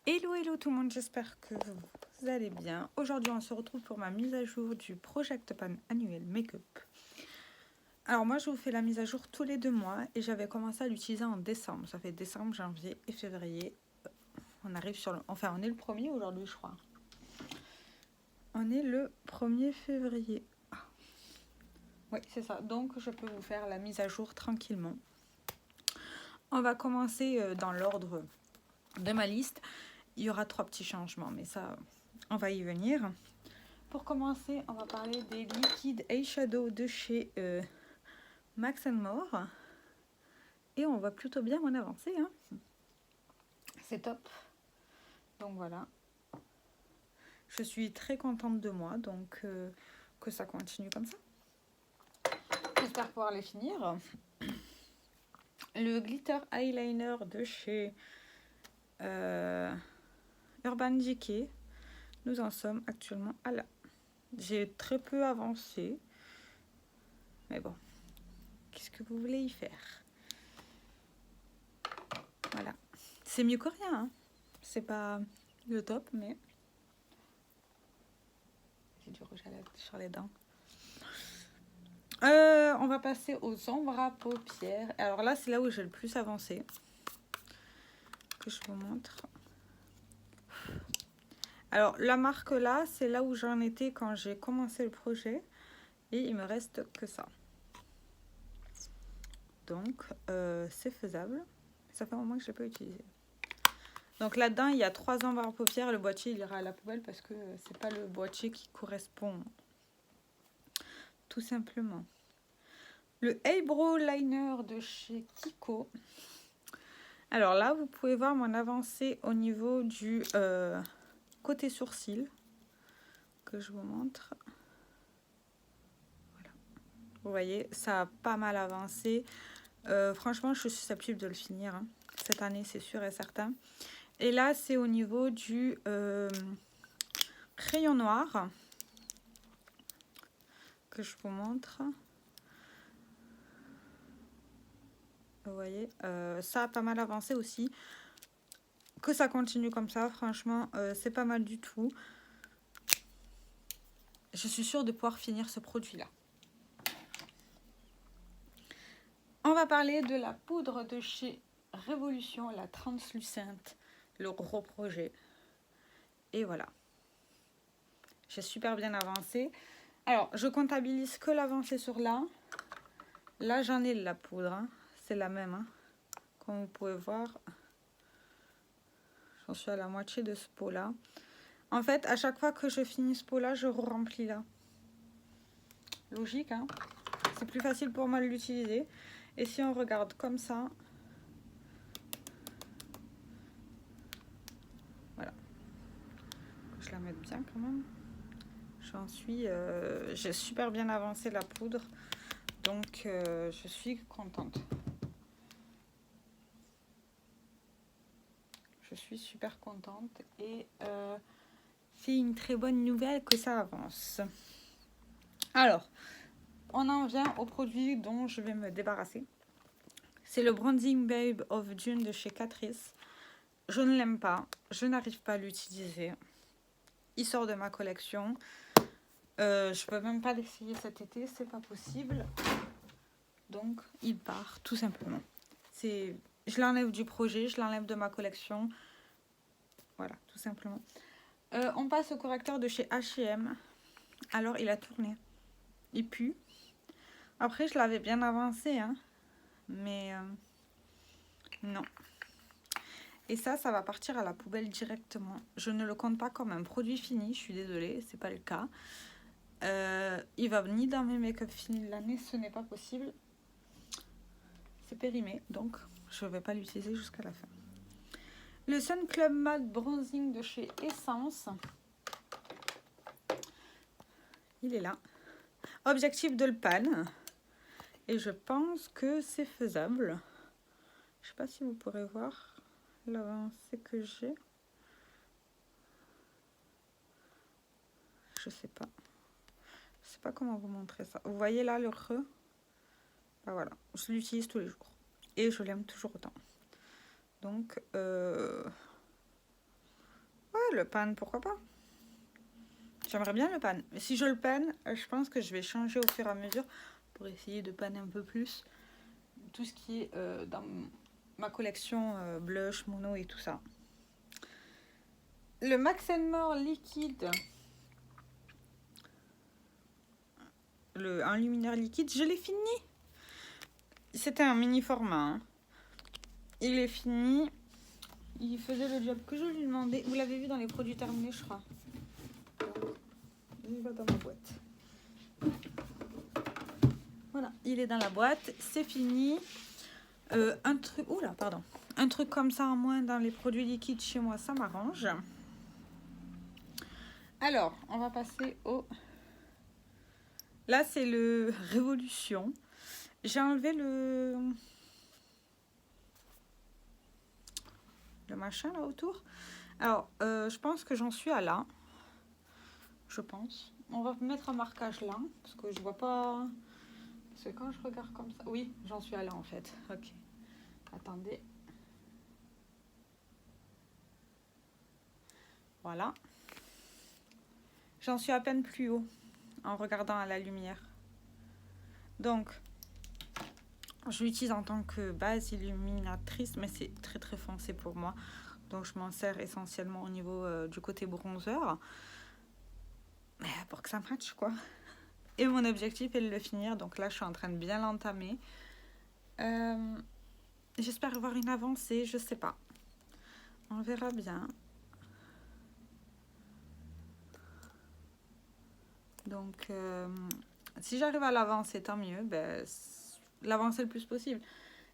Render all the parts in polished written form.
Hello, hello tout le monde, j'espère que vous allez bien. Aujourd'hui, on se retrouve pour ma mise à jour du Project Pan annuel Make-up. Alors moi, je vous fais la mise à jour tous les 2 mois et j'avais commencé à l'utiliser en décembre. Ça fait décembre, janvier et février. On arrive sur le... Enfin, on est le 1er aujourd'hui, je crois. On est le 1er février. Ah. Oui, c'est ça. Donc, je peux vous faire la mise à jour tranquillement. On va commencer dans l'ordre de ma liste. Il y aura 3 petits changements, mais ça, on va y venir. Pour commencer, on va parler des liquides eyeshadow de chez Max More. Et on va plutôt bien en avancer. Hein. C'est top. Donc voilà. Je suis très contente de moi, donc que ça continue comme ça. J'espère pouvoir les finir. Le glitter eyeliner de chez Urban Decay. Nous en sommes actuellement à là. J'ai très peu avancé. Mais bon, qu'est-ce que vous voulez y faire? Voilà. C'est mieux que rien. Hein. C'est pas le top, mais... J'ai du rouge à lèvres sur les dents. On va passer aux ombres à paupières. Alors là, c'est là où j'ai le plus avancé. Que je vous montre. Alors, la marque là, c'est là où j'en étais quand j'ai commencé le projet. Et il me reste que ça. Donc, c'est faisable. Ça fait un moment que je ne l'ai pas utilisé. Donc là-dedans, il y a 3 ombres à paupières. Le boîtier, il ira à la poubelle parce que c'est pas le boîtier qui correspond. Tout simplement. Le Eyebrow Liner de chez Kiko. Alors là, vous pouvez voir mon avancée au niveau du côté sourcil. Que je vous montre. Voilà. Vous voyez, ça a pas mal avancé. Franchement, je suis susceptible de le finir. Hein. Cette année, c'est sûr et certain. Et là, c'est au niveau du crayon noir. Que je vous montre. Vous voyez, ça a pas mal avancé aussi. Que ça continue comme ça, franchement, c'est pas mal du tout. Je suis sûre de pouvoir finir ce produit-là. On va parler de la poudre de chez Révolution, la translucente, le gros projet. Et voilà. J'ai super bien avancé. Alors, je comptabilise que l'avancée sur là. Là, j'en ai de la poudre. Hein. C'est la même. Hein. Comme vous pouvez voir, j'en suis à la moitié de ce pot-là. En fait, à chaque fois que je finis ce pot-là, je remplis là. Logique, hein. C'est plus facile pour moi de l'utiliser. Et si on regarde comme ça, voilà. Je la mette bien quand même. J'en suis, j'ai super bien avancé la poudre, donc je suis contente. Je suis super contente et c'est une très bonne nouvelle que ça avance. Alors, on en vient au produit dont je vais me débarrasser. C'est le Bronzing Babe of June de chez Catrice. Je ne l'aime pas, je n'arrive pas à l'utiliser. Il sort de ma collection. Je peux même pas l'essayer cet été, c'est pas possible. Donc, il part tout simplement. Je l'enlève du projet, je l'enlève de ma collection. Voilà, tout simplement. On passe au correcteur de chez H&M. Alors, il a tourné. Il pue. Après, je l'avais bien avancé, hein. Mais non. Et ça va partir à la poubelle directement. Je ne le compte pas comme un produit fini, je suis désolée, c'est pas le cas. Il va ni dans mes make-up finis de l'année, ce n'est pas possible. C'est périmé, donc je ne vais pas l'utiliser jusqu'à la fin. Le Sun Club Matte Bronzing de chez Essence. Il est là. Objectif de l'Pan. Et je pense que c'est faisable. Je ne sais pas si vous pourrez voir l'avancée que j'ai. Je sais pas. Je sais pas comment vous montrer ça. Vous voyez là le creux? Ben voilà, je l'utilise tous les jours. Et je l'aime toujours autant. Donc, le pan, pourquoi pas? J'aimerais bien le pan. Mais si je le panne, je pense que je vais changer au fur et à mesure pour essayer de panner un peu plus tout ce qui est dans ma collection blush, mono et tout ça. Le Max More liquide, un luminaire liquide, je l'ai fini. C'était un mini format. Hein. Il est fini. Il faisait le job que je lui demandais. Vous l'avez vu dans les produits terminés, je crois. Il va dans ma boîte. Voilà, il est dans la boîte. C'est fini. Un truc... Oula, pardon. Un truc comme ça en moins dans les produits liquides chez moi, ça m'arrange. Alors, on va passer au... Là, c'est le Révolution. J'ai enlevé le machin là autour. Alors, je pense que j'en suis à là. Je pense. On va mettre un marquage là, parce que je vois pas... Parce que quand je regarde comme ça... Oui, j'en suis à là en fait. Ok. Attendez. Voilà. J'en suis à peine plus haut en regardant à la lumière. Donc, je l'utilise en tant que base illuminatrice, mais c'est très très foncé pour moi. Donc, je m'en sers essentiellement au niveau du côté bronzer. Mais pour que ça matche, quoi. Et mon objectif est de le finir. Donc là, je suis en train de bien l'entamer. J'espère avoir une avancée, je sais pas. On verra bien. Donc, si j'arrive à l'avancer, tant mieux. Ben, l'avancer le plus possible.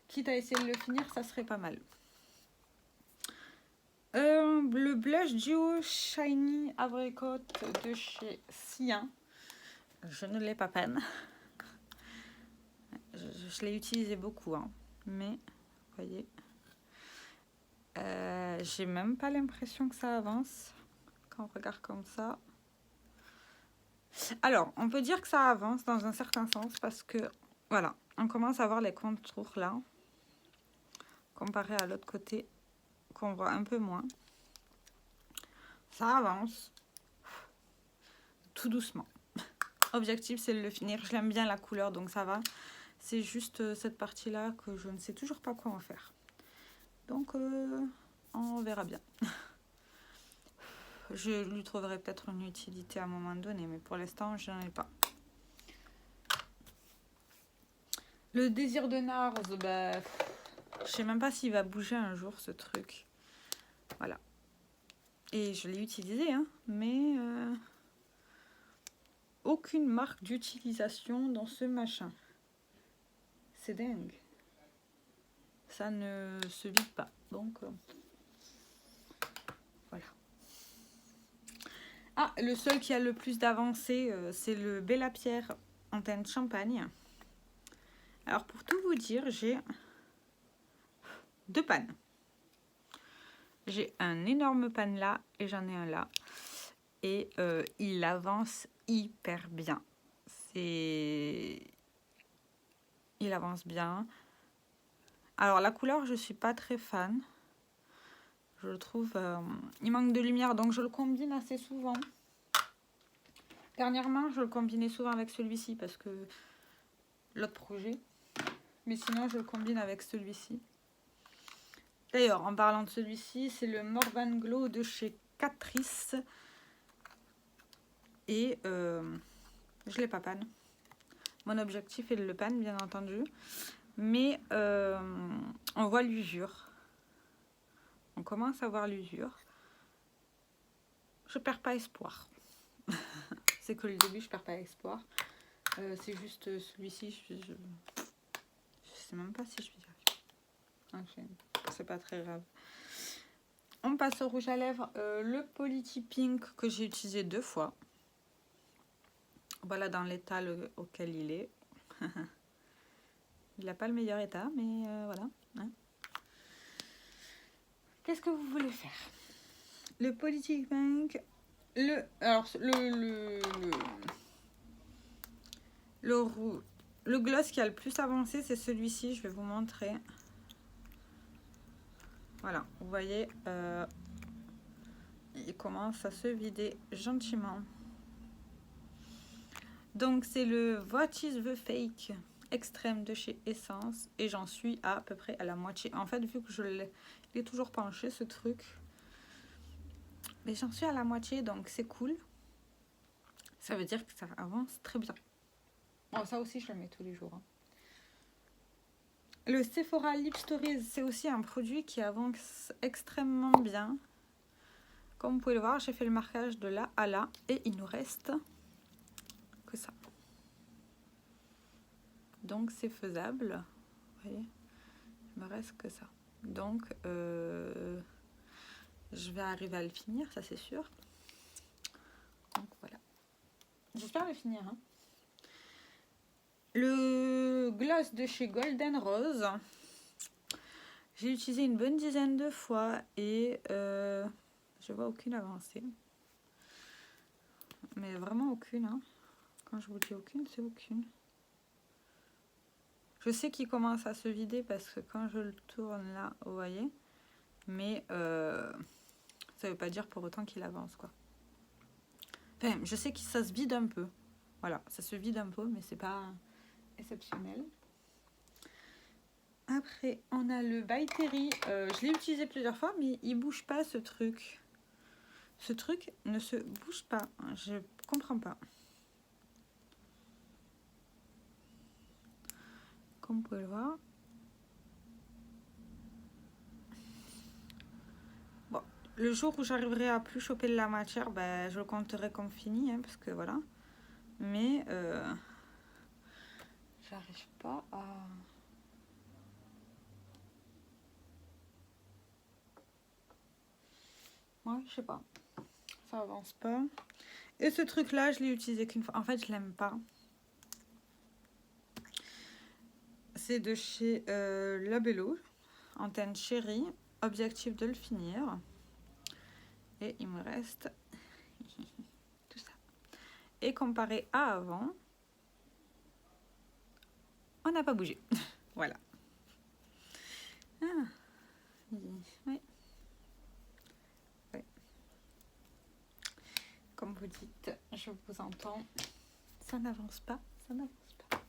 Quitte à essayer de le finir, ça serait pas mal. Le blush duo Shiny Apricot de chez Cyan. Je ne l'ai pas peine. Je l'ai utilisé beaucoup, hein. Mais, vous voyez, j'ai même pas l'impression que ça avance quand on regarde comme ça. Alors, on peut dire que ça avance dans un certain sens parce que, voilà, on commence à voir les contours là, comparé à l'autre côté, qu'on voit un peu moins. Ça avance, tout doucement. Objectif, c'est de le finir. Je l'aime bien la couleur, donc ça va. C'est juste cette partie-là que je ne sais toujours pas quoi en faire. Donc, on verra bien. Je lui trouverai peut-être une utilité à un moment donné, mais pour l'instant, je n'en ai pas. Le désir de Nars, bah, je sais même pas s'il va bouger un jour, ce truc. Voilà. Et je l'ai utilisé, hein, mais aucune marque d'utilisation dans ce machin. C'est dingue. Ça ne se vide pas. Donc, voilà. Ah, le seul qui a le plus d'avancée, c'est le Bella Pierre en teinte champagne. Alors, pour tout vous dire, j'ai 2 pannes. J'ai un énorme pan là et j'en ai un là. Et il avance hyper bien. Il avance bien. Alors, la couleur, je suis pas très fan. Je le trouve... il manque de lumière, donc je le combine assez souvent. Dernièrement, je le combinais souvent avec celui-ci parce que l'autre projet. Mais sinon, je le combine avec celui-ci. D'ailleurs, en parlant de celui-ci, c'est le Morvan Glow de chez Catrice. Et je l'ai pas panne. Mon objectif est de le panne, bien entendu. Mais on voit l'usure. On commence à voir l'usure. Je perds pas espoir. C'est que le début, je perds pas espoir. C'est juste celui-ci, je sais même pas si je vais y arriver. C'est pas très grave. On passe au rouge à lèvres. Le Polity Pink que j'ai utilisé 2 fois. Voilà dans l'état auquel il est. Il n'a pas le meilleur état, mais voilà. Hein. Qu'est-ce que vous voulez faire? Le Polity Pink. Le gloss qui a le plus avancé, c'est celui-ci. Je vais vous montrer. Voilà, vous voyez, il commence à se vider gentiment. Donc c'est le What is the Fake extrême de chez Essence et j'en suis à peu près à la moitié. En fait, vu que je l'ai toujours penché ce truc, mais j'en suis à la moitié, donc c'est cool. Ça veut dire que ça avance très bien. Bon, ça aussi, je le mets tous les jours. Hein. Le Sephora Lip Stories, c'est aussi un produit qui avance extrêmement bien. Comme vous pouvez le voir, j'ai fait le marquage de là à là et il nous reste que ça. Donc c'est faisable. Vous voyez, il me reste que ça. Donc je vais arriver à le finir, ça c'est sûr. Donc voilà. J'espère le finir. Hein. Le gloss de chez Golden Rose. J'ai utilisé une bonne dizaine de fois et je vois aucune avancée. Mais vraiment aucune. Hein. Quand je vous dis aucune, c'est aucune. Je sais qu'il commence à se vider parce que quand je le tourne là, vous voyez. Mais ça ne veut pas dire pour autant qu'il avance, quoi. Enfin, je sais que ça se vide un peu. Voilà, ça se vide un peu, mais c'est pas exceptionnel. Après, on a le By Terry. Je l'ai utilisé plusieurs fois, mais il bouge pas ce truc. Ce truc ne se bouge pas. Je comprends pas. Comme vous pouvez le voir. Bon, le jour où j'arriverai à plus choper de la matière, ben, je le compterai comme fini, hein, parce que voilà. Mais j'arrive pas à... Ouais, je sais pas. Ça avance pas. Et ce truc-là, je l'ai utilisé qu'une fois. En fait, je l'aime pas. C'est de chez Labello, antenne chérie, objectif de le finir. Et il me reste tout ça. Et comparé à avant, on n'a pas bougé. Voilà. Ah. Oui. Oui. Comme vous dites, je vous entends. Ça n'avance pas, ça n'avance pas.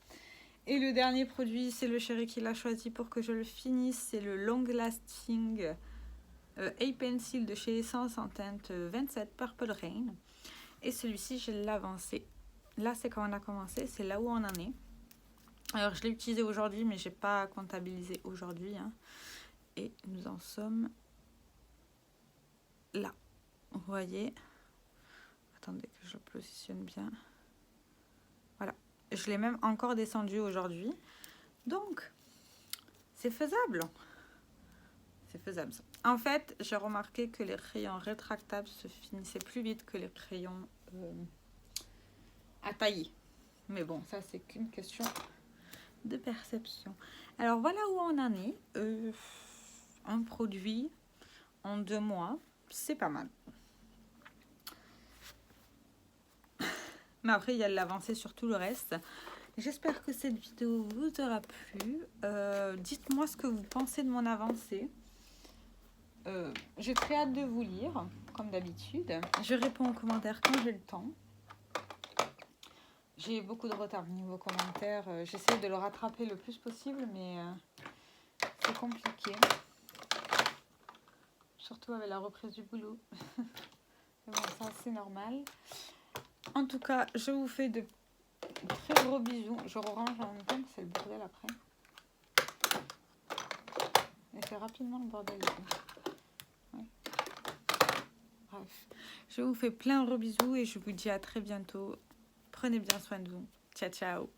Et le dernier produit, c'est le chéri qui l'a choisi pour que je le finisse. C'est le Long Lasting A-Pencil de chez Essence en teinte 27 Purple Rain. Et celui-ci, je l'ai avancé. Là, c'est quand on a commencé, c'est là où on en est. Alors, je l'ai utilisé aujourd'hui, mais je n'ai pas comptabilisé aujourd'hui. Hein. Et nous en sommes là. Vous voyez. Attendez que je le positionne bien. Voilà. Je l'ai même encore descendu aujourd'hui. Donc, c'est faisable. C'est faisable. En fait, j'ai remarqué que les crayons rétractables se finissaient plus vite que les crayons à tailler. Mais bon, ça, c'est qu'une question de perception. Alors, voilà où on en est. Un produit en 2 mois, c'est pas mal. Mais après, il y a de l'avancée sur tout le reste. J'espère que cette vidéo vous aura plu. Dites-moi ce que vous pensez de mon avancée. J'ai très hâte de vous lire, comme d'habitude. Je réponds aux commentaires quand j'ai le temps. J'ai beaucoup de retard niveau commentaires. J'essaie de le rattraper le plus possible, mais c'est compliqué. Surtout avec la reprise du boulot. Mais bon, ça, c'est normal. En tout cas, je vous fais de très gros bisous. Je range en même temps, c'est le bordel après. Et c'est rapidement le bordel. Ouais. Bref, je vous fais plein de gros bisous et je vous dis à très bientôt. Prenez bien soin de vous. Ciao, ciao.